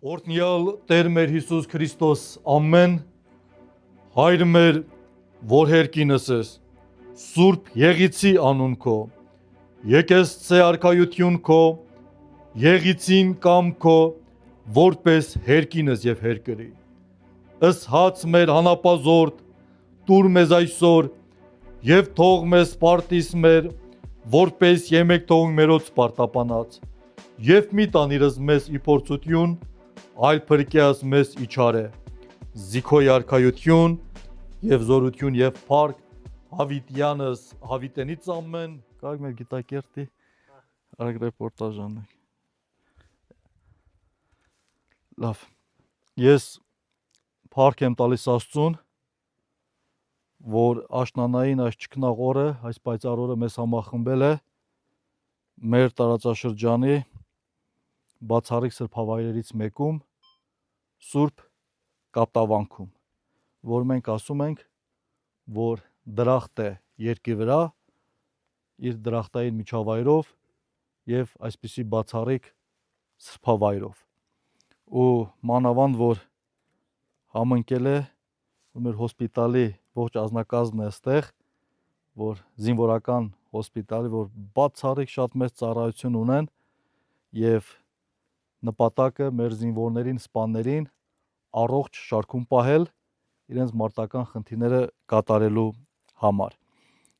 Օրհնյալ Տեր մեր Հիսուս Քրիստոս ամեն հայր մեր որ հերկինս ես Սուրբ Եղիցի անուն քո եկես ցե արքայություն քո Եղիցին կամ քո որպես հերկինս եւ հերկրի ըս հաց մեր հանապազորդ տուր մեզ այսօր եւ թող մեզ պարտիս մեր որպես եմեք թող մերոց պարտապանած եւ մի տանիրս մեզ իփորձություն այլ փրկյաս մեզ իչարե զիքոյ արքայություն եւ զորություն եւ փառք հավիտյանս հավիտենից ամեն կարող մեր գիտակերտի արագ ռեպորտաժ անենք լավ ես փառք եմ տալիս Աստծուն որ աշնանային այս ճկնաղ օրը այս պայծառ օրը մեզ համախմբել է մեր տարածաշրջանի բացառիկ սրբավայրերից մեկում Սուրբ Կապտավանքում, որ մենք ասում ենք, որ դրախտ է երկի վրա իր դրախտային միջավայրով եւ այսպիսի բացառիկ սրբավայրով։ Ու մանավանդ որ համընկել է որ մեր հոսպիտալի ողջ ազնագազմն է այստեղ, որ զինվորական հոսպիտալի, որ բացառիկ շատ մեծ ծառայություն ունեն եւ նպատակը մեր զինվորներին, սպաներին առողջ շարքում պահել իրենց մարտական խնդիրները կատարելու համար։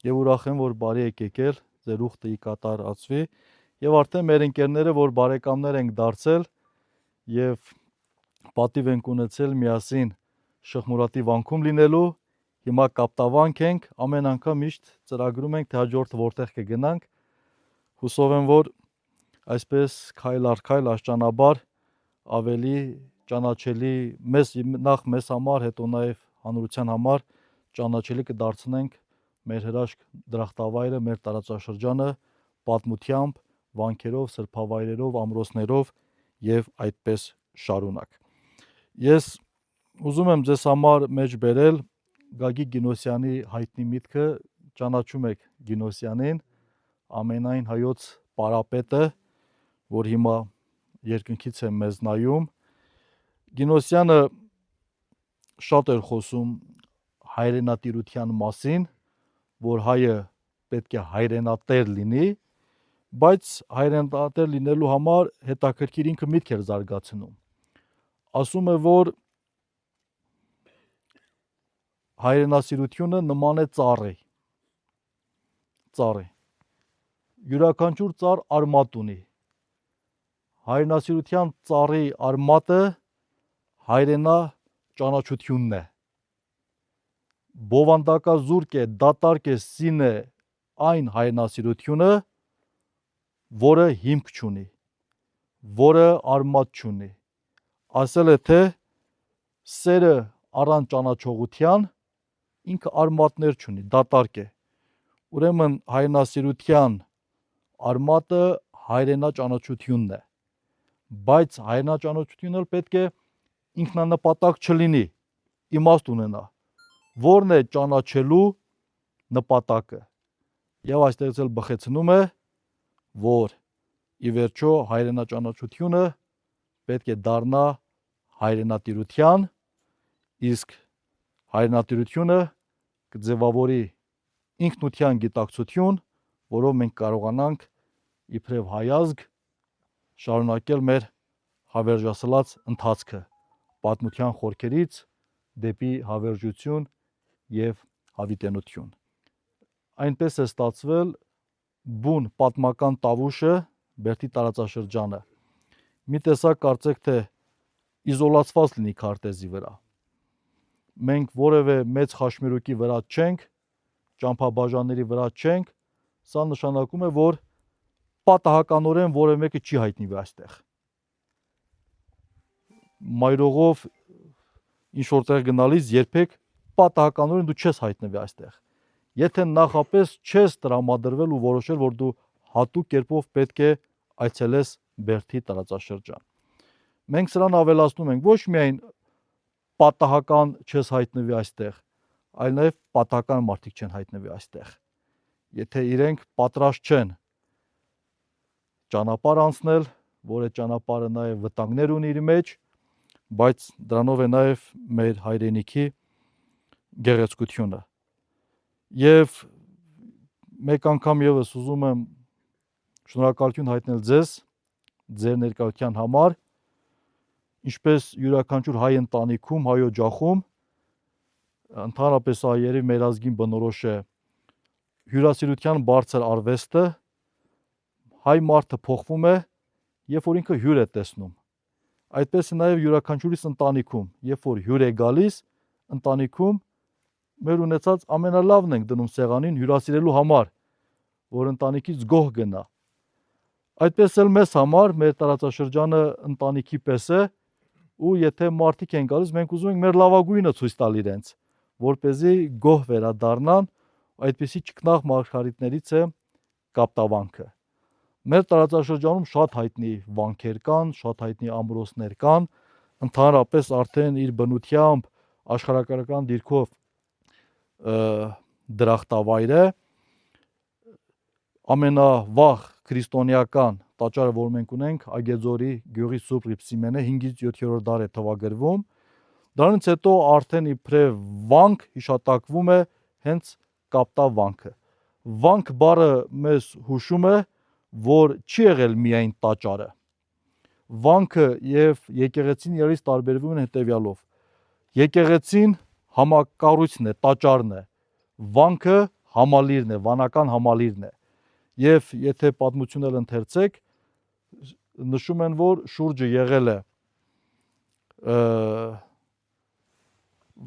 Եվ ուրախ եմ, որ բարի եք եկել, ձեր ուխտը կատարածվի եւ արդեն մեր ընկերները, որ բարեկամներ ենք դարձել եւ պատիվ ենք ունեցել միասին Շխմուրատի վանքում լինելու, հիմա Կապտավանք ենք, ամեն անգամ միշտ ծրագրում ենք, թե հաջորդը որտեղ կգնանք։ Հուսով եմ, որ այսպես քայլ առ քայլ աշճանաբար ավելի ճանաչելի նախ մեզ համար, հետո նաև հանրության համար ճանաչելի կդարձնենք մեր հրաշք դրախտավայրը, մեր տարածաշրջանը պատմությամբ, վանքերով, սրբավայրերով, ամրոցներով եւ այդպես շարունակ։ Ես ուզում եմ ձեզ համար մեջ բերել Գագիկ Գինոսյանի հայտնի միտքը, ճանաչում եք Գինոսյանին, ամենայն հայոց պարապետը, որ հիմա երկնքից է մեզ նայում։ Գինոսյանը շատ էր խոսում հայրենատիրության մասին, որ հայը պետք է հայրենատեր լինի, բայց հայրենատեր լինելու համար հետաքրքիր ինքը միտք էր զարգացնում։ Ասում է, որ հայրենասիրությունը նման է ծառի։ Յուրաքանչյուր ծառ արմատ ունի։ Հայրենասիրության ծառի արմատը հայրենա ճանաչությունն է։ Բովանդակազուրկ է, դատարկ է, սին է այն հայրենասիրությունը, որը հիմք չունի, որը արմատ չունի։ Ասել է, թե սերը առանց ճանաչողության ինքը արմատներ չունի, դատարկ է։ Ուրեմն հայրենասիրության արմատը հայրենա ճանաչությունն է, բայց հայրենաճանաչությունը պետք է ինքնանպատակ չլինի, իմաստ ունենա, որն է ճանաչելու նպատակը։ Եվ այստեղից էլ բխեցնում է, որ ի վերջո հայրենաճանաչությունը պետք է դառնա հայրենատիրության, իսկ հայրենատիրությունը կձևավորի ինքնության գիտակցություն, որով մենք կարողանանք իբրև հայազգ շարունակել մեր հավերժասլաց ընթացքը պատմության խորքերից դեպի հավերժություն եւ հավիտենություն։ Այնպես է ստացվել բուն պատմական տավուշը Բերդի տարածաշրջանը։ Մի տեսակ կարծեք թե իզոլացված լինի քարտեզի վրա։ Մենք որևէ մեծ խաչմերուկի վրա չենք, ճամփաբաժանների վրա չենք, սա նշանակում է, որ պատահականորեն որևէ մեկը չի հայտնվի այստեղ։ Մայրողով ինչ որտեղ գնալիս երբեք պատահականորեն դու չես հայտնվի այստեղ։ Եթե նախապես չես տրամադրվել ու որոշել, որ դու հատուկ կերպով պետք է այցելես Բերդի տարածաշրջան։ Մենք սրան ավելացնում ենք ոչ միայն պատահական չես հայտնվի այստեղ, այլ նաև պատահական մարդիկ չեն հայտնվի այստեղ։ Եթե իրենք պատրաստ չեն ճանապարհ անցնել, որ այդ ճանապարհը նաև վտանգներ ունի իր մեջ, բայց դրանով է նաև մեր հայրենիքի գեղեցկությունը։ Եվ մեկ անգամ եւս ուզում եմ շնորհակալություն հայտնել ձեզ ձեր ներկայության համար, ինչպես յուրաքանչյուր հայ ընտանիքում, հայ օջախում, ընդհանրապես երևի մեր ազգին բնորոշ է հյուրասիրության բարձր արվեստը, հայ մարդը փոխվում է, երբ որ ինքը հյուր է տեսնում։ Այդպես է նաև յուրաքանչյուրիս ընտանիքում, երբ որ հյուր է գալիս, ընտանիքում մեր ունեցած ամենալավն ենք դնում սեղանին հյուրասիրելու համար, որ ընտանիքից գոհ գնա։ Այդպես էլ մեզ համար մեր տարածաշրջանը ընտանիքի պես է, ու եթե մարդիկ են գալիս, մենք ուզում ենք մեր լավագույնը ցույց տալ իրենց, որպեսզի գոհ վերադառնան, այդպիսի ճգնաղ մարգարիտներից է կապտավանքը։ Մեր տարածաշրջանում շատ հայտնի վանքեր կան, շատ հայտնի ամրոցներ կան, ընդհանրապես արդեն իր բնությամբ աշխարհակրթական դիրքով դրախտավայր է, ամենավաղ քրիստոնեական տաճարը, որ մենք ունենք, Այգեձորի գյուղի Սուրբ Ռիփսիմենը 5-ից 7-րդ դար է թվագրվում։ Դրանից հետո արդեն իբրև վանք հիշատակվում է հենց կապտավանքը։ Վանք բառը մեզ հուշում է, որ չի եղել միայն տաճարը։ Վանքը եւ եկեղեցին իրարից տարբերվում են հետեւյալով։ Եկեղեցին համակառույցն է, տաճարն է։ Վանքը համալիրն է, վանական համալիրն է։ Եվ եթե պատմությունն էլ ընթերցեք, նշում են, որ շուրջը եղել է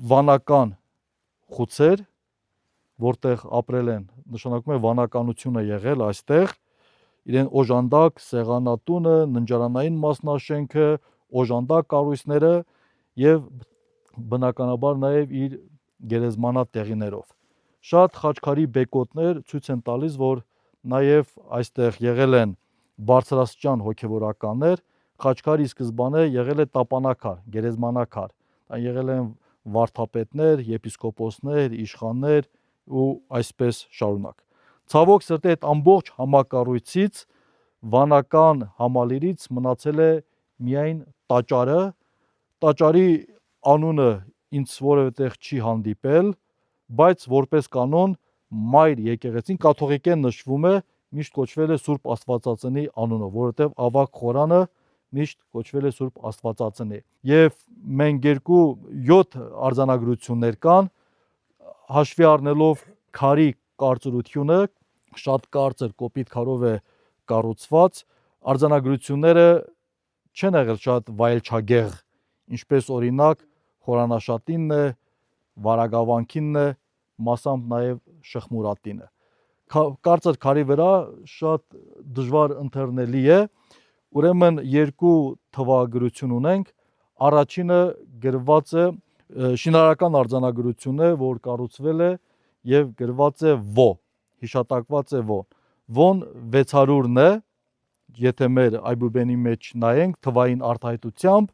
վանական խուցեր, որտեղ ապրել են, նշանակում է վանականությունը եղել այստեղ, իրեն օժանդակ սեղանատունը, ննջարանային մասնաշենքը, օժանդակ կառույցները եւ բնականաբար նաեւ իր գերեզմանա տեղիներով։ Շատ խաչքարի բեկոտներ ցույց են տալիս, որ նաեւ այստեղ եղել են բարձրաստիճան հոգևորականներ, խաչքարի սկզբանե եղել է տապանակար, գերեզմանակար, եղել են վարդապետներ, եպիսկոպոսներ, իշխաններ ու այսպես շարունակ։ Ցավոք սրտի այդ ամբողջ համակառույցից, վանական համալիրից մնացել է միայն տաճարը, տաճարի անունը ինձ որևէ տեղ չի հանդիպել, բայց որպես կանոն մայր եկեղեցին կաթողիկեն նշվում է, միշտ կոչվել է Սուրբ Աստվածածնի անունով, որովհետև ավագ խորանը միշտ կոչվել է Սուրբ Աստվածածնի։ Եվ մենք 7 արձանագրություններ կան, հաշվի առնելով քարի կարծրությունը, շատ կարծր կոպիտ քարով է կառուցված, արձանագրությունները չեն եղել շատ վայելչագեղ, ինչպես օրինակ խորանաշատինն է, վարագավանքինն է, մասամբ նաև շխմուրատինը։ Կարծր քարի վրա շատ դժվար ընթերնելի է, ուրեմն 2 թվագրություն ունենք, առաջինը գրված է շինարարական արձանագրություն է, որ կառուցվել է եւ գրված է ո, հիշատակված է ո։ Ո-ն 600-ն է, եթե մեր Այբուբենի մեջ նայենք թվային արտահայտությամբ,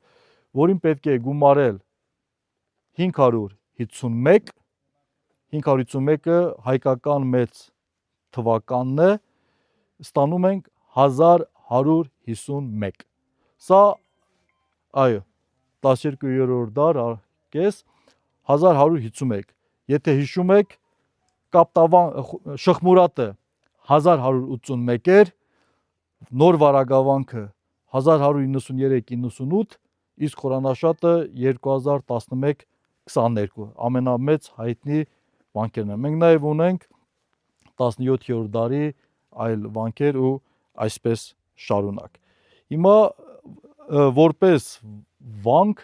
որին պետք է գումարել 551, 551-ը հայկական մեծ թվականն է, ստանում ենք 1151։ Սա, այո, 12-րդ դար կես 1151։ Եթե հիշում եք, շխմուրատը 1181 էր, նոր վարագավանքը 1193-98, իսկ խորանաշատը 2011-22, ամենամեծ հայտնի վանքերն են։ Մենք նաև ունենք 17-րդ դարի այլ վանքեր ու այսպես շարունակ։ Հիմա որպես վանք,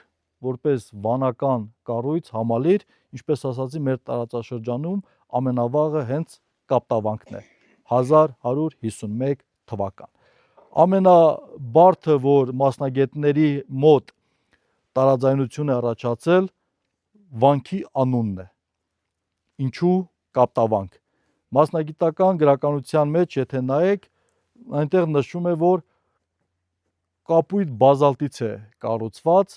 որպես վանական կառույց, համալիր, ինչպես ասացի, մեր տարածաշրջանում ամենավաղը հենց կապտավանքն է, 1151 թվական։ Ամենաբարդը, որ մասնագետների մոտ տարաձայնություն է առաջացել, վանքի անունն է։ Ինչու կապտավանք։ Մասնագիտական գրականության մեջ, եթե նայեք, այնտեղ նշվում է, որ կապույտ բազալտից է կառուցված,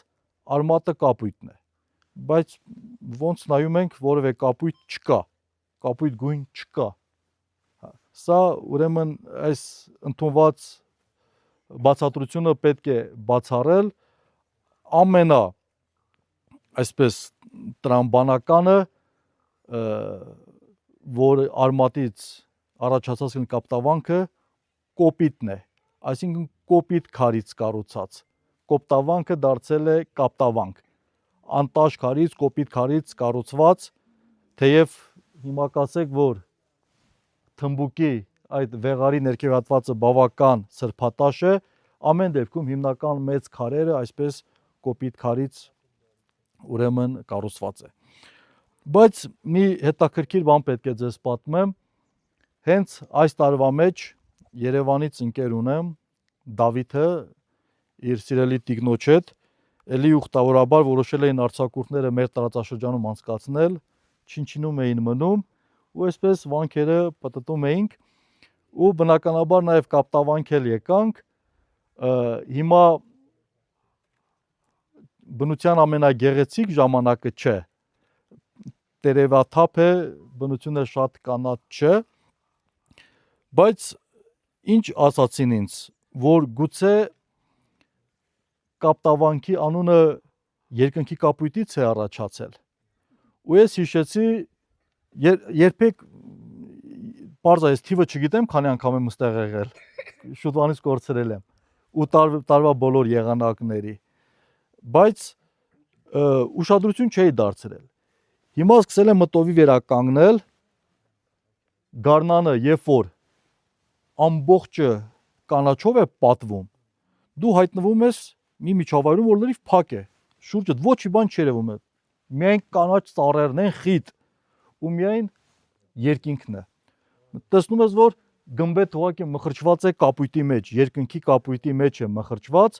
արմատը կապույտն է, բայց ոնց նայում ենք, որևէ կապույտ չկա, կապույտ գույն չկա։ Սա ուրեմն այս ընդունված բացատրությունը պետք է բացառել, այսպես տրամբանականը, որ արմատից առաջացած կապտավանքը կոպիտն է, այսինքն կոպիտ քարից կառուցած, կոպտավանքը դարձել է կապտավանք, անտաշ քարից, կոպիտ քարից կառուցված, թեև հիմա կասեք, որ թմբուկի այդ վեղարի ներքև հատվածը բավական սրբատաշ է, ամեն դեպքում հիմնական մեծ քարերը այսպես կոպիտ քարից ուրեմն կառուցված է։ Բայց մի հետաքրքիր բան պետք է ձեզ պատմեմ, հենց այս տարվա մեջ Երևանից ընկեր ունեմ, Դավիթը, իր սիրելի տիկնոջ հետ, էլի ուխտավորաբար որոշել էին արձակուրդները մեր տարածաշրջանում անցկացնել, չինչինում էին մնում, ու այսպես վանքերը պտտում էինք, ու բնականաբար նաև կապտավանք էլ եկանք, հիմա բնության ամենագեղեցիկ ժամանակը չէ, տերևաթափ է, բնությունը շատ կանաչ չէ, բայց ինչ ասացին ինձ, որ գուցե կապտավանքի անունը երկնքի կապույտից է առաջացել, ու ես հիշեցի, երբեք պարզ է, ես թիվը չգիտեմ, քանի անգամ եմ ստեղ եղել, շուտվանից կորցրել եմ, ու տարվա բոլոր եղանակների, բայց ուշադրություն չէի դարձրել, հիմա սկսել եմ մտովի վերականգնել, գարնանը երբ որ ամբողջը կանաչով է պատվում, դու հայտնվում ես մի միջավայրում, որ լրիվ փակ է, շուրջդ ոչ մի բան չերևում է, միայն կանաչ ծառերն են, խիտ, ու միայն երկինքն է, տեսնում ես, որ գմբեթ ուղղակի մխրճված է կապույտի մեջ, երկնքի կապույտի մեջ է մխրճված,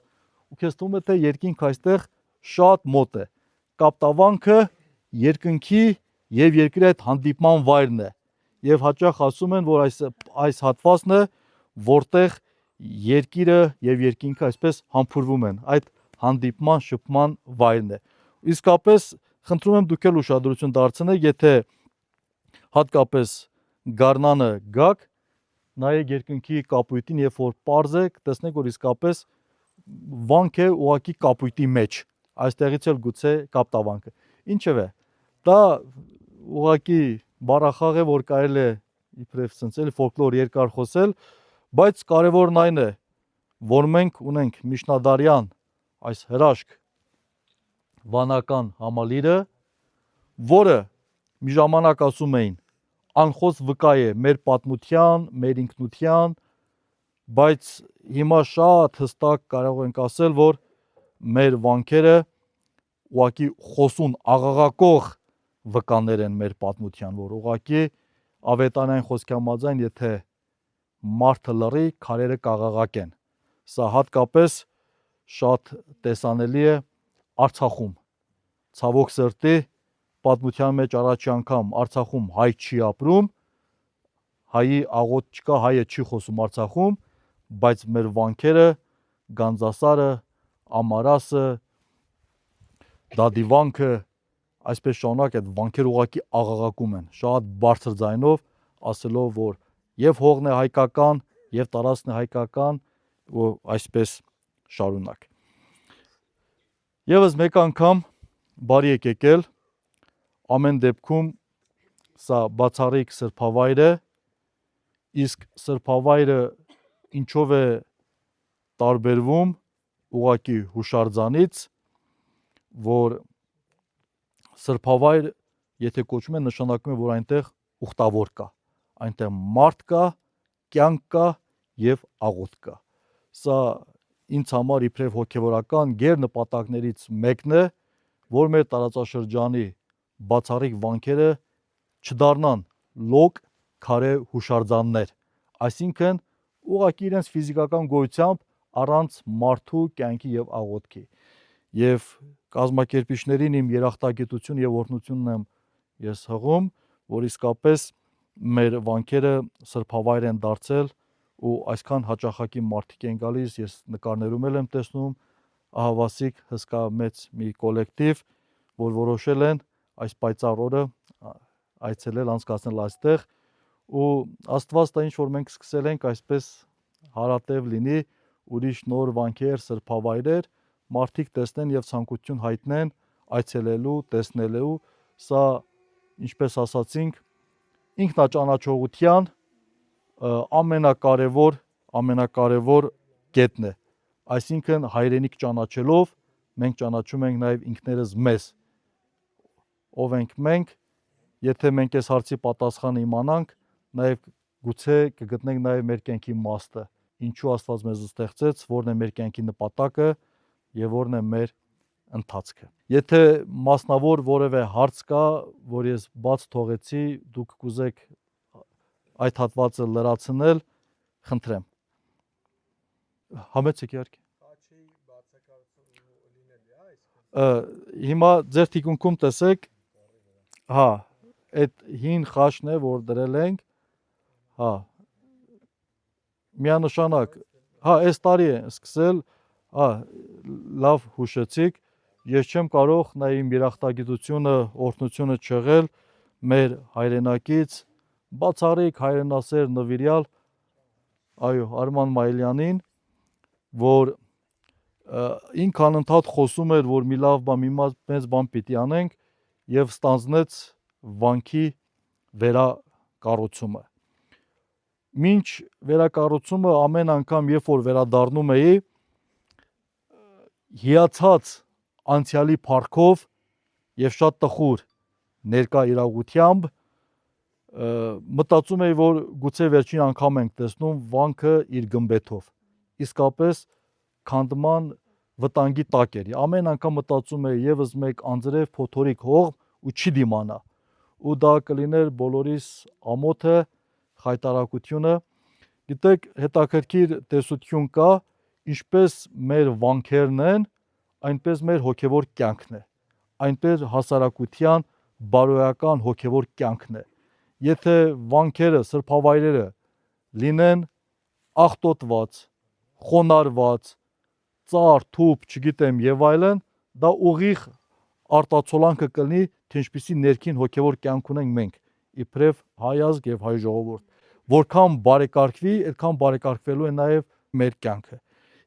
ու քեզ թվում է, թե երկինքը այստեղ շատ մոտ է, կապտավանքը երկնքի եւ երկրի այդ հանդիպման վայրն է, եւ հաճախ ասում են, որ այս հատվածն է, որտեղ երկիրը եւ երկինքը այսպես համբուրվում են, այդ հանդիպման շփման վայրն է։ Իսկապես խնդրում եմ դուք էլ ուշադրություն դարձնեք, եթե հատկապես գարնանը գաք, նայեք երկնքի կապույտին, երբ որ պարզ է, կտեսնեք, որ իսկապես վանք է ուղղակի կապույտի մեջ, այստեղից էլ գուցե կապտավանքը։ Ինչևէ, դա ուղղակի բառախաղ է, որ կարելի է իբրև ցնցել, ֆոլկլոր երկար խոսել, բայց կարևորն այն է, որ մենք ունենք միջնադարյան այս հրաշք վանական համալիրը, որը մի ժամանակ ասում էին անխոս վկա է մեր պատմության, մեր ինքնության, բայց հիմա շատ հստակ կարող ենք ասել, որ մեր վանքերը ուղղակի խոսուն աղաղակող վկաներ են մեր պատմության, որ ուղղակի ավետարանային խոսքի համաձայն, եթե մարդը լռի, քարերը կաղաղակեն։ Սա հատկապես շատ տեսանելի է Արցախում։ Ցավոք սրտի, պատմության մեջ առաջի անգամ Արցախում հայ չի ապրում, հայի աղոտ չկա, հայը չի խոսում Արցախում, բայց մեր վանքերը, Գանձասարը, Ամարասը, Դադիվանքը, այսպես շարունակ այդ վանքերը ուղղակի աղաղակում են, շատ բարձր ձայնով, ասելով, որ եւ հողն է հայկական, եւ տարածքն է հայկական, ու այսպես շարունակ։ Եվս մեկ անգամ բարի եք եկել, ամեն դեպքում սա բացառիկ սրբավայր է, իսկ սրբավայրը ինչով է տարբերվում ուղղակի հուշարձանից, որ սրբավայր, եթե կոչվում է, նշանակում է, որ այնտեղ ուխտավոր կա, այնտեղ մարդ կա, կյանք կա եւ աղոթք կա։ Սա ինձ համար իբրև հոգեվորական գերնպատակներից մեկն է, որ մեր տարածաշրջանի բացառիկ վանքերը չդառնան լոկ քարե հուշարձաններ, այսինքն ուղղակի իրենց ֆիզիկական գոյությամբ առանց մարդու կյանքի եւ աղոթքի։ Եվ կազմակերպիչներին իմ երախտագիտություն եւ օրհնությունն եմ ես հղում, որ իսկապես մեր վանքերը սրբավայր են դարձել ու այսքան հաճախակի մարդիկ են գալիս, ես նկարներում եմ տեսնում, ահավասիկ հսկա մեծ մի կոլեկտիվ, որ որոշել են այս պայծառ օրը այցելել, անցկացնել այստեղ, ու Աստված տա ինչ որ մենք սկսել ենք այսպես հարատև լինի, ուրիշ նոր վանքեր, սրբավայրեր, մարդիկ տեսնեն եւ ցանկություն հայտնեն այցելելու, տեսնելու, սա ինչպես ասացինք, ինքնաճանաչողության ամենակարևոր կետն է։ Այսինքն հայրենիք ճանաչելով մենք ճանաչում ենք նաև ինքներս մեզ, ով ենք մենք, եթե մենք այս հարցի պատասխանը իմանանք, նաև գուցե կգտնենք նաև մեր կյանքի իմաստը, ինչու Աստված մեզ ստեղծեց, որն է մեր կյանքի նպատակը եւ որն է մեր ընթացքը։ Եթե մասնավոր որևէ հարց կա, որ ես բաց թողեցի, դուք կուզեք այդ հատվածը լրացնել, խնդրեմ։ Համեցեք իհարկե։ Հիմա ձեր թիկունքում տեսեք, հա, այդ հին խաշն է, որ դրել ենք, հա, միանշանակ, հա, այս տարի է սկսել, հա, լավ հուշեցիք, ես չեմ կարող նա իմ երախտագիտությունը, օրհնությունը չեղել մեր հայրենակից, բացառիկ հայրենասեր նվիրյալ, այո, Արման Մայիլյանին, որ ինքը անընդհատ խոսում էր, որ մի լավ բան, մի մեծ բան պիտի անենք եւ ստանձնեց վանքի վերակառուցումը։ Մինչ վերակառուցումը ամեն անգամ, երբ որ վերադառնում էի, հիացած անցյալի փառքով եւ շատ տխուր ներկա իրողությամբ մտածում էի, որ գուցե վերջին անգամ ենք տեսնում վանքը իր գմբեթով։ Իսկապես քանդման վտանգի տակ էր։ Ամեն անգամ մտածում էի եւս մեկ անձրև փոթորիկ հող ու չի դիմանա։ Ու դա կլիներ բոլորիս ամոթը, խայտարակությունը։ Գիտեք, հետաքրքիր տեսություն կա, ինչպես մեր վանքերն են, այնպես մեր հոգևոր կյանքն է, այնպես հասարակության բարոյական հոգևոր կյանքն է։ Եթե վանքերը, սրբավայրերը լինեն աղտոտված, խոնարհված, ծառ, թուփ, չգիտեմ եւ այլն, դա ուղիղ արտացոլանքը կլինի, թե ինչպիսի ներքին հոգևոր կյանք ունենք մենք, իբրև հայ ազգ եւ հայ ժողովուրդ։ Որքան բարեկարգվի, այդքան բարեկարգվելու է նաեւ մեր կյանքը։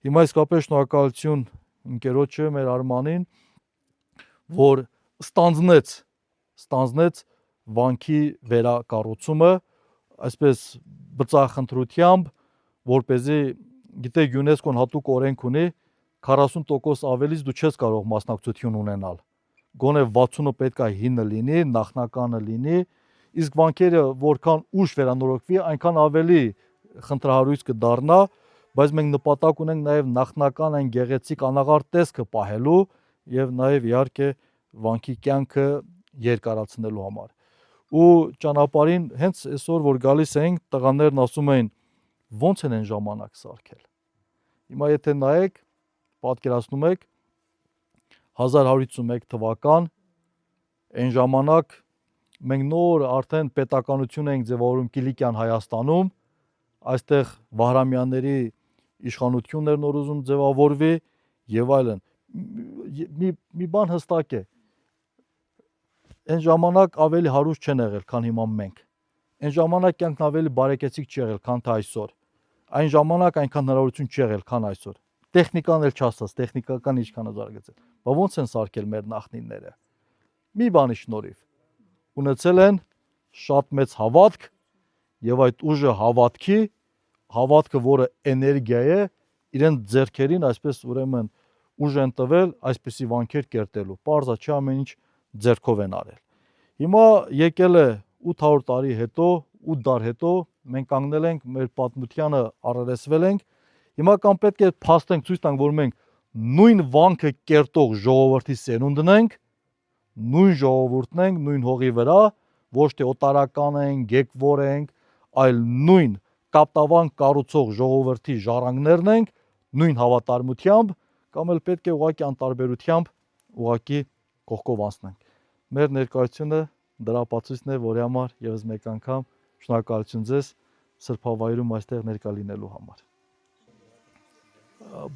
Հիմա իսկապես շնորհակալություն ընկերոջը, մեր Արմանին, որ ստանձնեց վանքի վերակառուցումը, այսպես բծախնդրությամբ, որպեսզի, գիտեք, ՅՈՒՆԵՍԿՕ-ն հատուկ օրենք ունի, 40% ավելից դու չես կարող մասնակցություն ունենալ։ Գոնե 60-ը պետք է հինը լինի, նախնականը լինի, իսկ վանքերը որքան ուշ վերանորոգվի, այնքան ավելի խնդրահարույց կդառնա, բայց մենք նպատակ ունենք նաև նախնական այն գեղեցիկ անաղարտ տեսքը պահելու եւ նաև իհարկե վանքի կյանքը երկարացնելու համար։ Ու ճանապարհին հենց այսօր որ գալիս էինք, տղաներն ասում էին, ո՞նց են այն ժամանակ սարքել։ Հիմա եթե նայեք, պատկերացնում եք 1151 թվական, այն ժամանակ մենք նոր արդեն պետականություն ենք ձևավորում Կիլիկյան Հայաստանում, այստեղ Վահրամյանների իշխանությունն էր նոր ուզում ձևավորվի եւ այլն։ Մի բան հստակ է, այն ժամանակ ավելի հարուստ չեն եղել, քան հիմա մենք։ Այն ժամանակ կյանքն ավելի բարեկեցիկ չի եղել, քան թե այսօր։ Այն ժամանակ այնքան հնարավորություն չի եղել, քան այսօր։ Տեխնիկան էլ չասած, տեխնիկական ինչքան զարգացել։ Բայց ո՞նց են սարքել մեր նախնիները։ Մի բանի շնորհիվ ունեցել են շատ մեծ հավատք եւ այդ ուժը հավատքը, որը էներգիա է, իրեն ձեռքերին այսպես ուրեմն ուժ են տվել այսպիսի վանքեր կերտելու։ Պարզա չի ամեն ինչ ձեռքով են արել։ Հիմա եկել է 800 տարի հետո, 8 դար հետո, մենք կանգնել ենք, մեր պատմությանը առերեսվել ենք։ Հիմա կամ պետք է փաստենք, ցույց տանք, որ մենք նույն վանքը կերտող ժողովրդի սերունդն ենք, նույն ժողովուրդն ենք, նույն հողի վրա, ոչ թե օտարական ենք, գեկվոր ենք, այլ նույն կապտավան կառուցող ժողովրդի ժառանգներն ենք, նույն հավատարմությամբ, կամ էլ պետք է ուղղակի անտարբերությամբ ուղղակի կողքով անցնենք։ Մեր ներկայությունը դրա ապացույցն է, որի համար եւս մեկ անգամ շնորհակալություն ձեզ սրբավայրում այստեղ ներկա լինելու համար։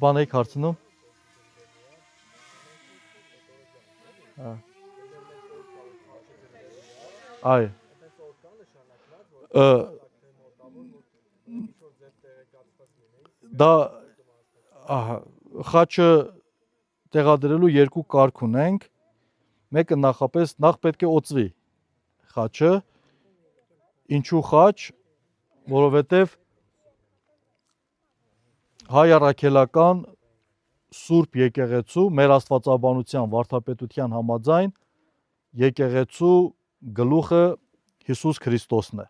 Բան եք հարցնում։ Այ դա խաչը տեղադրելու երկու կարգ ունենք։ Մեկը նախ պետք է օծվի խաչը, ինչու խաչ, որովհետև հայ առաքելական Սուրբ եկեղեցու մեր աստվածաբանության վարդապետության համաձայն եկեղեցու գլուխը Հիսուս Քրիստոսն է։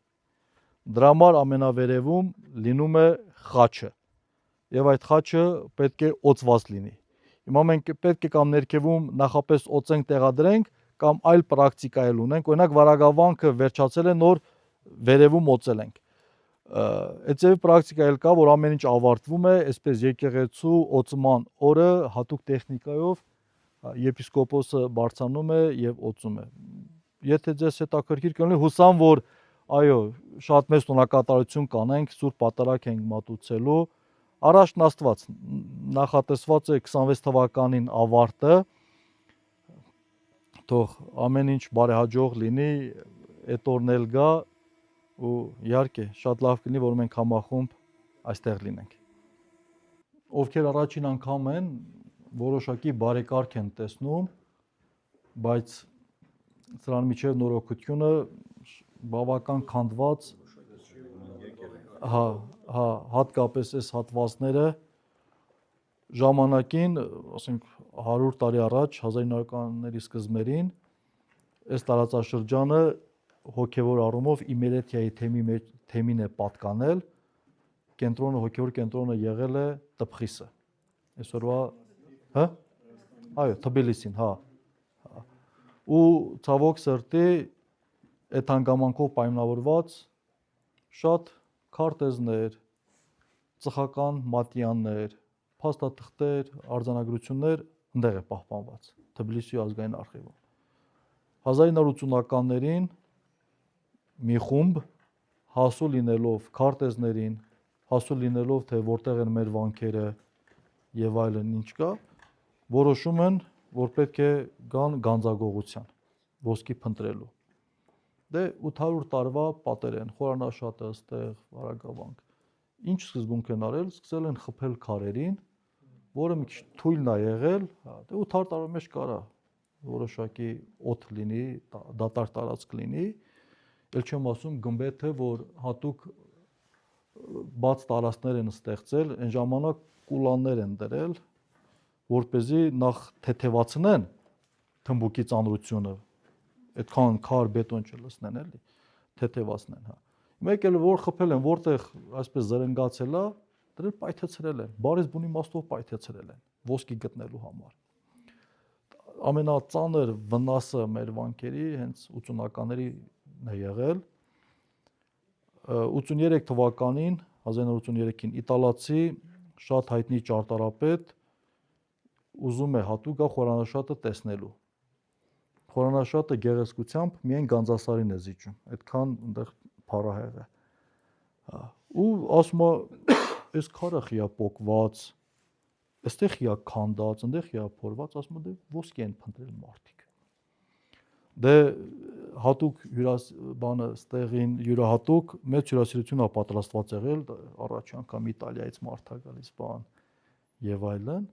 Դրա համար ամենավերևում լինում է խաչը, եւ այդ խաչը պետք է օծված լինի։ Հիմա մենք պետք է կամ ներքևում նախապես օծենք, տեղադրենք, կամ այլ պրակտիկա էլ ունենք, օրինակ վարագավանքը վերջացել է, նոր վերևում օծել ենք։ Այդպես պրակտիկա էլ կա, որ ամեն ինչ ավարտվում է, այսպես եկեղեցու օծման օրը հատուկ տեխնիկայով եպիսկոպոսը բարձրանում է եւ օծում է։ Եթե ձեզ հետաքրքիր կլինի, հուսամ, որ այո, շատ մեծ տոնակատարություն կանենք, Սուրբ Պատարագ ենք մատուցելու։ Առաջն Աստված նախատեսված է 26 թվականին ավարտը, թող ամեն ինչ բարեհաջող լինի, այդ օրն էլ գա ու իհարկե շատ լավ կլինի, որ մենք համախումբ այստեղ լինենք։ Ովքեր առաջին անգամ են, որոշակի բարեկարգ են տեսնում, բայց սրան միջև նորոգությունը բավական քանդված, հատկապես այս հատվածները ժամանակին, ասենք 100 տարի առաջ, 1900-ականների սկզբերին, այս տարածաշրջանը հոգևոր առումով իմերեթիայի թեմին է պատկանել, հոգևոր կենտրոնը եղել է Տբխիսը։ Այսօրվա, այո, Թբիլիսին, ու ցավոք սրտի այդ հանգամանքով պայմանավորված շատ քարտեզներ, ծխական մատյաններ, փաստաթղթեր, արձանագրություններ ընդեղ է պահպանված Թբիլիսի ազգային արխիվում։ 1980-ականներին մի խումբ հասու լինելով քարտեզներին, հասու լինելով թե որտեղ են մեր վանքերը եւ այլն ինչ կա, որոշում են, որ պետք է գան գանձագողության, ոսկի փնտրելու։ Դե 800 տարվա պատեր են, խորանաշատը այստեղ, վարագավանք։ Ինչ սկզբունք են արել, սկսել են խփել քարերին, որը մի քիչ թույլն է եղել, դե 800 տարվա մեջ կարա որոշակի օդ լինի, դատարկ տարածք լինի, ել չեմ ասում գմբեթը, որ հատուկ բաց տարածքներ են ստեղծել, այն ժամանակ կուլաններ են դրել, որպեսզի նախ թեթևացնեն թմբուկի ծանրությունը, այդքան քար բետոն չլցնեն, էլի, թեթևացնեն, Մեկ էլ որ խփել են, որտեղ այսպես զրնգացել է, դրել պայթեցրել են, բարես բուն իմաստով պայթեցրել են, ոսկի գտնելու համար։ Ամենածանր վնասը մեր վանքերի հենց 80-ականներին է եղել։ 83 թվականին, 1983-ին իտալացի շատ հայտնի ճարտարապետ ուզում է հատուկ գա խորանաշատը տեսնելու։ Խորանաշատը գեղեցկությամբ միայն Գանձասարին է զիջում, այդքան այնտեղ փառահեղ է։ Ու ասում է, այս քարը խիա պոկված, այստեղ խիա քանդած, այնտեղ խիա փորված, ասում է դե ոսկի են փնտրել մարդիկ։ Դե հատուկ ստեղին յուրահատուկ մեծ հյուրասիրություն է պատրաստված եղել, առաջ անգամ Իտալիայից մարդ է գալիս եւ այլն,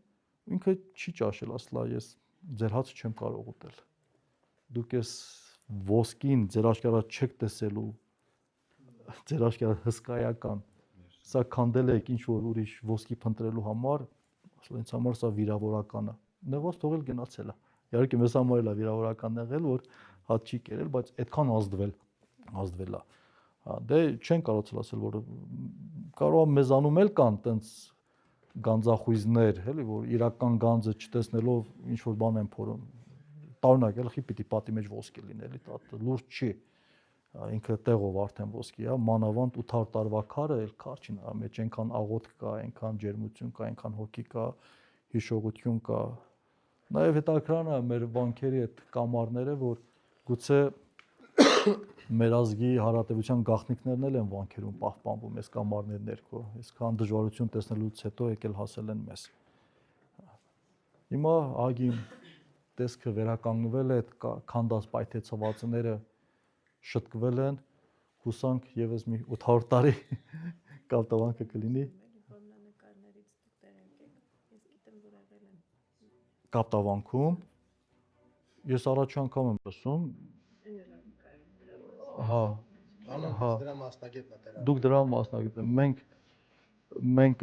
ինքը չի ճաշել, ասලා ես ձեր հացը չեմ կարող ուտել։ Դուք այս ոսկին ձեր աշկարած չեք տեսելու, ձեր աշկարած հսկայական, սա քանդել եք ինչ որ ուրիշ ոսկի փնտրելու համար, ասել ինձ համար սա վիրավորական է։ Նեղված թողել գնացել է։ Իհարկե մեզ համար էլ է վիրավորական եղել, որ հաց չի կերել, բայց այդքան ազդվել է։ Դե չեն կարողացել ասել, որ կարող է մեզանում էլ կան տենց գանձախույզներ, էլի, որ իրական գանձը չտեսնելով ինչ որ բան են փորում։ Տարօրինակ էլ պիտի պատի մեջ ոսկի լինի, էլի, դա լուրջ չի։ Ինքը տեղով արդեն ոսկի է, մանավանդ 800 տարվա քարը էլ քար չի նրա մեջ, այնքան աղոթք կա, այնքան ջերմություն կա, այնքան հոգի կա, հիշողություն կա։ Նաև հետաքրքրան է մեր վանքերի այդ կամարները, որ գուցե մեր ազգի հարատեվության գաղտնիքներն էլ են վանքերում պահպանվում, այս կամարների ներքո, այսքան դժվարություն տեսնելուց հետո եկել հասել են մեզ։ Հիմա ահագի տեսքը վերականգնվել է, այդ քանդած պայթեցվածները շտկվել են, հուսանք եւս մի 800 տարի կապտավանքը կլինի։ Կապտավանքում Ես առաջ անգամ եմ լսում։ Հա, հա։ Դրա մասնագետն է դրա։ Դուք դրա մասնագետ եք։ Մենք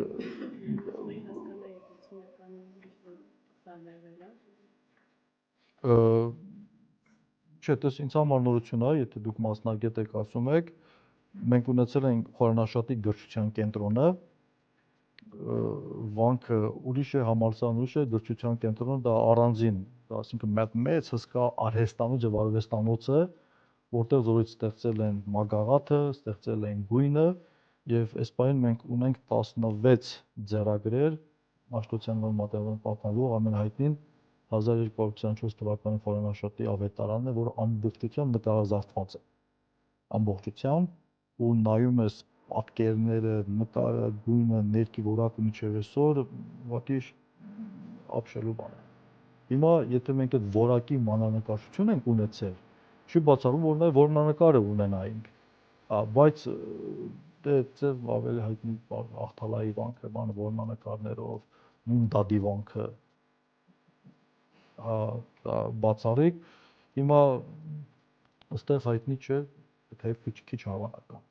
չէ, դες ինձ համար նորություն է, եթե դուք մասնագետ եք ասում եք, մենք ունեցել ենք Խորանաշատի գրչության կենտրոնը, վանքը ուրիշ է, համալսարանը ուրիշ է, գրչության կենտրոնը դա առանձին, այսինքն մեծ հսկա արհեստանոց եւ արվեստանոց է, որտեղ զորից ստեղծել են մագաղաթը, ստեղծել են գույնը եւ այս պահին մենք ունենք 16 ձեռագրեր Մաշտոցյան նոր մատեղական պատմվող ամենահայտնին 1224 թվականի Խորանաշատի ավետարանն է, որը ամբողջությամբ նկարազարդված է։ Ամբողջությամբ ու նայում ես պատկերները, նկարը, գույնը, ներքի որակը մինչև այսօր ուղղակի ապշելու բան է։ Հիմա եթե մենք այդ որակի մանրանկարչություն ենք ունեցել, չի բացառում, որ նաև որմնանկարը ունենայինք, բայց դե ձեզ ավելի հայտնի Ախթալայի վանքը, բանը որմնանկարներով, նույն Դադի վանքը, բացառիկ, հիմա այստեղ հայտնի չէ, թեև քիչ հավանական։